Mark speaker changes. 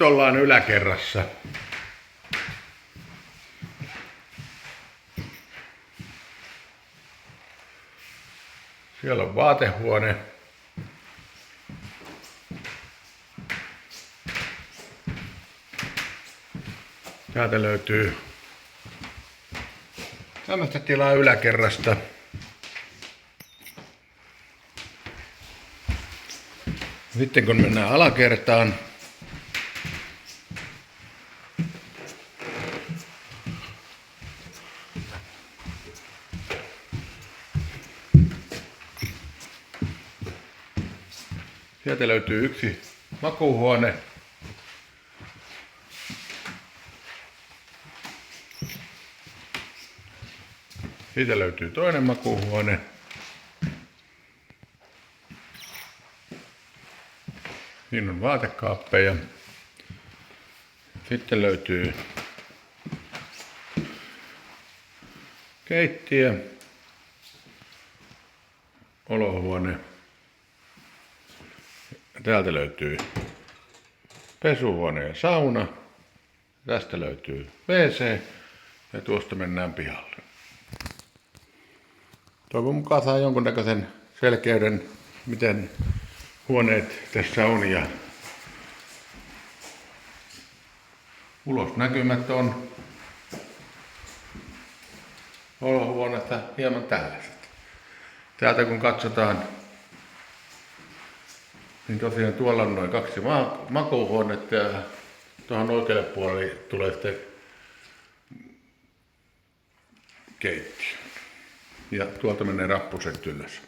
Speaker 1: Nyt ollaan yläkerrassa. Siellä on vaatehuone. Täältä löytyy tämmöistä tilaa yläkerrasta. Sitten kun mennään alakertaan, sieltä löytyy yksi makuuhuone. Siitä löytyy toinen makuuhuone. Siinä on vaatekaappeja. Sitten löytyy keittiö, olohuone. Täältä löytyy pesuhuone ja sauna. Tästä löytyy WC ja tuosta mennään pihalle. Toivon mukaan saa jonkunnäköisen selkeyden, miten huoneet tässä on, ja ulosnäkymät on olohuoneesta hieman tällaiset. Täältä kun katsotaan, niin tosiaan tuolla on noin 2 makuuhuonetta ja tuohon oikealle puolelle tulee sitten keittiö. Ja tuolta menee rappuset ylös.